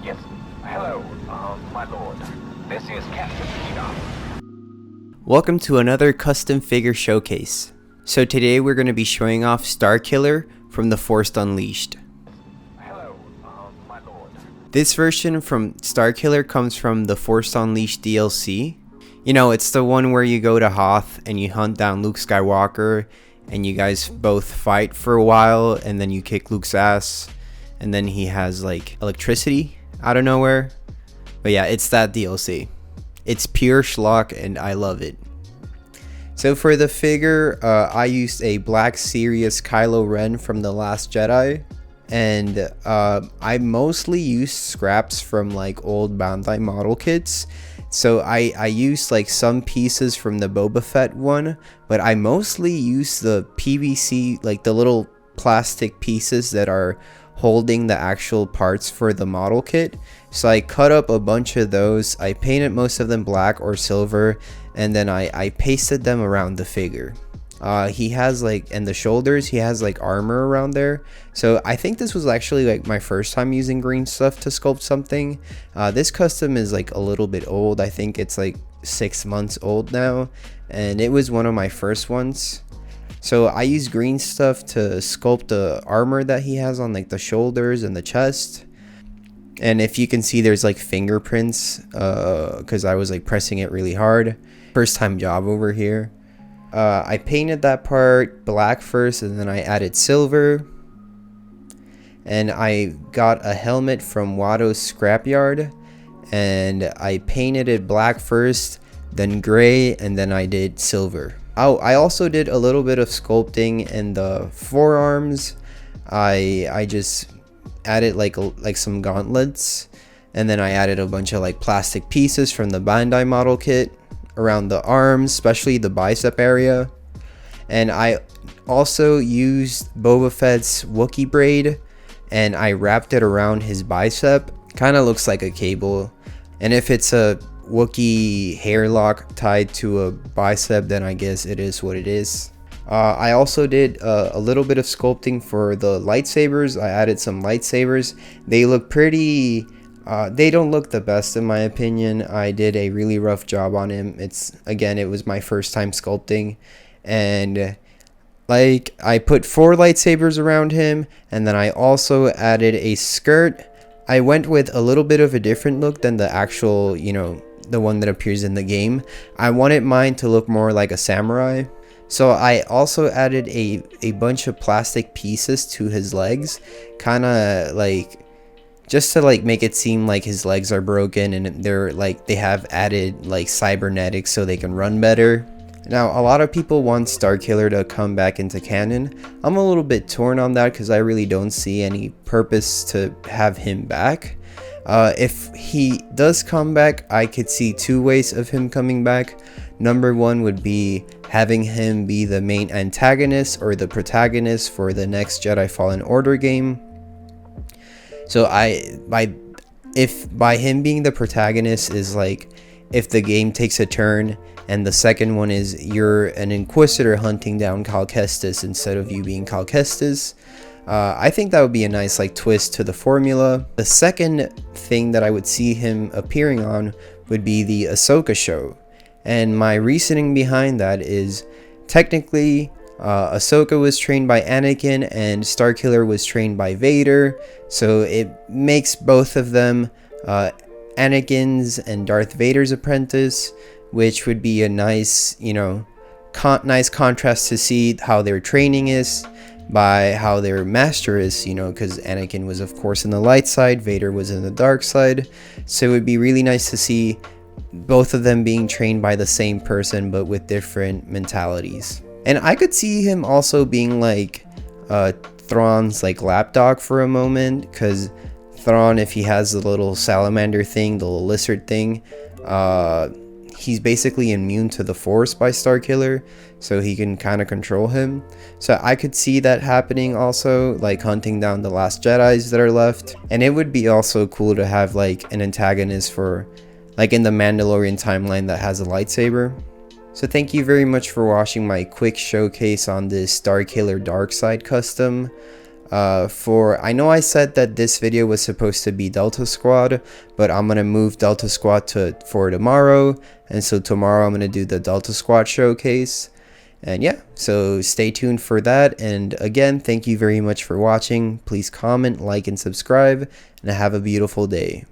Yes. Hello, my lord. This is Captain Peter. Welcome to another custom figure showcase. So today we're going to be showing off Starkiller from The Force Unleashed. Hello, my lord. This version from Starkiller comes from the Force Unleashed DLC. You know, it's the one where you go to Hoth and you hunt down Luke Skywalker and you guys both fight for a while and then you kick Luke's ass and then he has like electricity out of nowhere. But yeah, it's that DLC. It's pure schlock and I love it. So for the figure, I used a Black Series Kylo Ren from The Last Jedi. And I mostly used scraps from like old Bandai model kits. So I used like some pieces from the Boba Fett one, but I mostly used the PVC, like the little plastic pieces that are holding the actual parts for the model kit. So I cut up a bunch of those. I painted most of them black or silver, and then I pasted them around the figure. He has like, in the shoulders, he has like armor around there. So I think this was actually like my first time using green stuff to sculpt something. This custom is like a little bit old. I think it's like 6 months old now, and it was one of my first ones. So I used green stuff to sculpt the armor that he has on like the shoulders and the chest. And if you can see, there's like fingerprints because I was like pressing it really hard. First time job over here. I painted that part black first and then I added silver. And I got a helmet from Watto's scrapyard and I painted it black first, then gray, and then I did silver. Oh, I also did a little bit of sculpting in the forearms. I just added like some gauntlets, and then I added a bunch of like plastic pieces from the Bandai model kit around the arms, especially the bicep area. And I also used Boba Fett's Wookiee braid and I wrapped it around his bicep. Kind of looks like a cable, and if it's a Wookiee hair lock tied to a bicep, then I guess it is what it is. I also did a little bit of sculpting for the lightsabers. I added some lightsabers. They look pretty, they don't look the best in my opinion. I did a really rough job on him. It was my first time sculpting, and like I put 4 lightsabers around him, and then I also added a skirt. I went with a little bit of a different look than the actual, you know, the one that appears in the game. I wanted mine to look more like a samurai. So I also added a bunch of plastic pieces to his legs, kind of like just to like make it seem like his legs are broken and they're like they have added like cybernetics so they can run better. Now a lot of people want Starkiller to come back into canon. I'm a little bit torn on that because I really don't see any purpose to have him back. If he does come back, I could see 2 ways of him coming back. Number 1 would be having him be the main antagonist or the protagonist for the next Jedi Fallen Order game. So by him being the protagonist is like if the game takes a turn, and the second one is you're an Inquisitor hunting down Cal Kestis instead of you being Cal Kestis. I think that would be a nice like twist to the formula. The second thing that I would see him appearing on would be the Ahsoka show. And my reasoning behind that is technically Ahsoka was trained by Anakin and Starkiller was trained by Vader. So it makes both of them Anakin's and Darth Vader's apprentice, which would be a nice, you know, nice contrast to see how their training is by how their master is, you know, because Anakin was of course in the light side, Vader was in the dark side. So it would be really nice to see both of them being trained by the same person but with different mentalities. And I could see him also being like Thrawn's like lapdog for a moment, because Thrawn, if he has the little salamander thing, the little lizard thing, he's basically immune to the Force by Starkiller, so he can kind of control him. So I could see that happening also, like hunting down the last Jedis that are left. And it would be also cool to have like an antagonist for like in the Mandalorian timeline that has a lightsaber. So thank you very much for watching my quick showcase on this Starkiller Darkside custom. I know I said that this video was supposed to be Delta Squad, but I'm gonna move Delta Squad for tomorrow, and so tomorrow I'm gonna do the Delta Squad showcase. And yeah, so stay tuned for that. And again, thank you very much for watching. Please comment, like, and subscribe, and have a beautiful day.